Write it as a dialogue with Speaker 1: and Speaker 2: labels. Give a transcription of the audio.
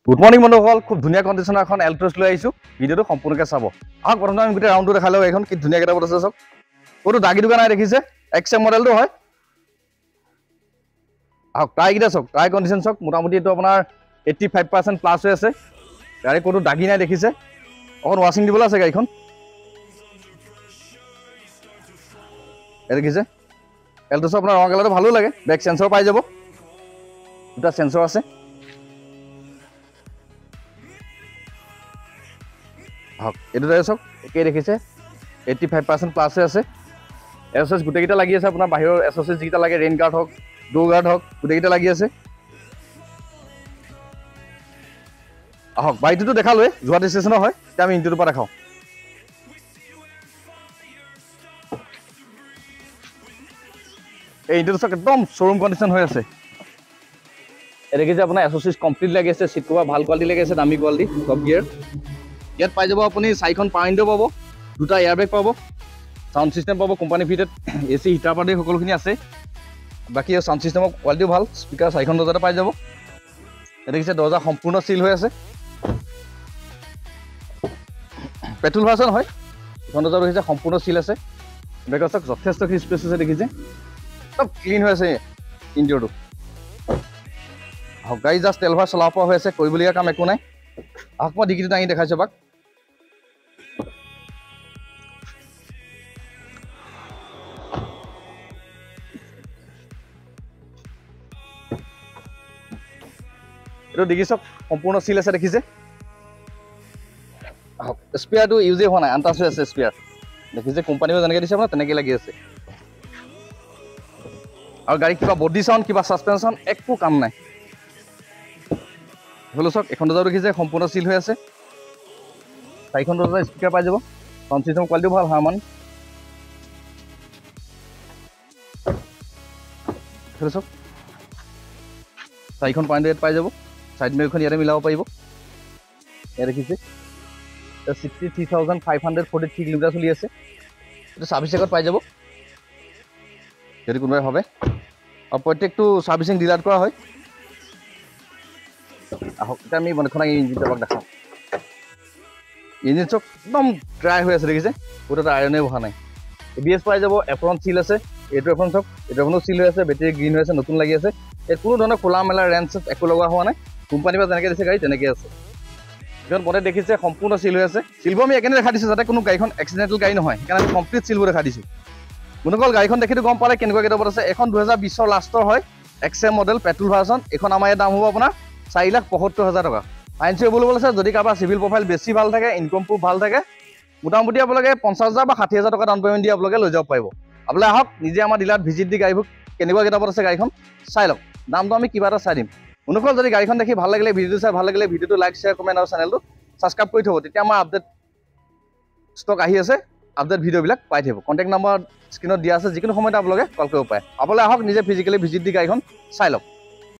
Speaker 1: Good morning বন্ধুসকল, খুব ধুনীয়া কণ্ডিশ্যনৰ এখন এল্ট্ৰছ লৈ আহিছোঁ। ভিডিঅ'টো সম্পূৰ্ণকৈ চাব। আহক প্ৰথমে আমি গোটেই ৰাউণ্ডটো দেখাই লওঁ। এইখন কি ধুনীয়া কিতাপত আছে চাওক। ক'তো দাগি দোকান নাই দেখিছে, এক্সএম মডেলটো হয়। আহক টায়াৰকেইটা চাওক, টায়াৰ কণ্ডিশ্যন চাওক। মোটামুটি এইটো আপোনাৰ 85% প্লাছ হৈ আছে। গাড়ী ক'তো দাগি নাই দেখিছে। অকণ ৱাশ্বিং দিবলৈ আছে গাড়ীখন। এই দেখিছে এল্ট্ৰছ আপোনাৰ ৰঙা কালাৰটো ভালো লাগে। বেক চেঞ্চৰ পাই যাব, দুটা চেঞ্চৰ আছে। হওক এইটো টায়াৰ চাওক, একেই দেখিছে 85% প্লাছ হৈ আছে। এছএছ গোটেইকেইটা লাগি আছে। আপোনাৰ বাহিৰৰ এছএছ যিকেইটা লাগে, ৰেইন গাৰ্ড হওক, ডো গাৰ্ড হওক, গোটেইকেইটা লাগি আছে। আহক বাইকটোতো দেখালোৱে, যোৰহাট ষ্টেচনৰ হয়। এতিয়া আমি ইণ্টাৰটোৰ পৰা দেখাওঁ। এই ইণ্টাৰটো চাওক, একদম শ্ব'ৰুম কণ্ডিশ্যন হৈ আছে। এই দেখিছে আপোনাৰ এছ'চিছ কমপ্লিট লাগি আছে। চিট কভাৰ ভাল কোৱালিটি লাগি আছে, দামী কোৱালিটি, টপ গিয়াৰ। ইয়াত পাই যাব আপুনি 4খন পাৱাৰ উইণ্ডো পাব, 2টা এয়াৰবেগ পাব, চাউণ্ড ছিষ্টেম পাব, company fitted AC heater party সকলোখিনি আছে। বাকী চাউণ্ড ছিষ্টেমৰ কোৱালিটিও ভাল। স্পীকাৰ 4খন দৰ্জাতে পাই যাব। এই দেখিছে দৰ্জা সম্পূৰ্ণ চিল হৈ আছে। পেট্ৰল ভাৰ্চন হয়। এখন দৰ্জা দেখিছে সম্পূৰ্ণ চিল আছে। বেগত চাওক যথেষ্টখিনি স্পেচ আছে দেখিছে, চব ক্লিন হৈ আছে ইণ্টেৰিয়ৰটো। আহক গাড়ী জাষ্ট তেল ভৰাই চলাব পৰা হৈ আছে, কৰিবলগীয়া কাম একো নাই। আহক মই ডিকিটো দাঙি দেখাইছোঁ বাক। এইটো ডিকি চাওক সম্পূৰ্ণ চিল আছে দেখিছে। আহক স্পেয়াৰটো ইউজেই হোৱা নাই, আনটাচ হৈ আছে স্পেয়াৰ। দেখিছে কোম্পানীও যেনেকৈ দিছে আপোনাৰ তেনেকৈ লাগি আছে। আৰু গাড়ী কিবা বডি চাউণ্ড, কিবা ছাছপেনশ্যন একো কাম নাই। হ'লো চাওক এখন দৰ্জা দেখিছে সম্পূৰ্ণ চিল হৈ আছে। 4খন দৰ্জা স্পীকাৰ পাই যাব। চাউণ্ড ছিষ্টেম কোৱালিটিও ভাল, হাৰমান। হ'লো চাওক 4খন পইণ্ট ইয়াত পাই যাব। ছাইড মিৰৰখন ইয়াতে মিলাব পাৰিব। ইয়াত দেখিছে 63,543 কিলোমিটাৰ চলি আছে। এইটো ছাৰ্ভিচ চেকত পাই যাব যদি কোনোবাই ভাবে। আৰু প্ৰত্যেকটো ছাৰ্ভিচিং ডিলাৰত কৰা হয়। আহক এতিয়া আমি এখন ইঞ্জিনটো আমাক দেখাওঁ। ইঞ্জিন চক একদম ড্ৰাই হৈ আছে দেখিছে, ক'তো এটা আইৰণে বহা নাই। ABS পাই যাব। এফ্ৰন চিল আছে। এইটো এফ্ৰন চক, এইটো এফ্ৰনো চিল হৈ আছে। বেটেৰী গ্ৰীণ হৈ আছে, নতুন লাগি আছে। ইয়াত কোনো ধৰণৰ খোলা মেলা ৰেঞ্চ একো লগোৱা হোৱা নাই। কোম্পানীৰ পৰা যেনেকৈ দিছে গাড়ী তেনেকৈ আছে। এইখন বডি দেখিছে সম্পূৰ্ণ চিল হৈ আছে। চিলবোৰ আমি একেনে দেখা দিছোঁ যাতে কোনো গাড়ীখন এক্সিডেণ্টেল গাড়ী নহয়, সেইকাৰণে আমি কমপ্লিট চিলবোৰ দেখা দিছোঁ। বন্ধুসকল গাড়ীখন দেখিটো গম পালে কেনেকুৱা কিতাপত আছে। এখন 2020 লাষ্টৰ হয়, XM মডেল পেট্ৰল ভাৰ্চন। এইখন আমাৰ ইয়াত দাম হ'ব আপোনাৰ 4,75,000 টকা। ফাইনেন্স এভেইলেবল আছে। যদি কাৰোবাৰ চিভিল প্ৰফাইল বেছি ভাল থাকে, ইনকম প্ৰুফ ভাল থাকে, মোটামুটি আপোনালোকে 50,000 বা 60,000 টকা ডাউন পে'মেণ্ট দি আপোনালোকে লৈ যাব পাৰিব। আপোনালোকে আহক নিজে আমাৰ ডিলাৰত ভিজিট দি গাড়ীবোৰ কেনেকুৱা কিতাপত আছে গাড়ীখন চাই লওক। দামটো আমি কিবা এটা চাই দিম। বন্ধুসকল যদি গাড়ীখন দেখি ভাল লাগিলে, ভিডিঅ'টো চাই ভাল লাগিলে, ভিডিঅ'টো লাইক, শ্বেয়াৰ, কমেণ্ট আৰু চেনেলটো ছাবস্ক্ৰাইব কৰি থ'ব। তেতিয়া আমাৰ আপডেট ষ্টক আহি আছে, আপডেট ভিডিঅ'বিলাক পাই থাকিব। কণ্টেক্ট নম্বৰ স্ক্ৰীণত দিয়া আছে, যিকোনো সময়তে আপোনালোকে কল কৰিব পাৰে। আপোনালোকে আহক নিজে ফিজিকেলি ভিজিট দি গাড়ীখন চাই লওক।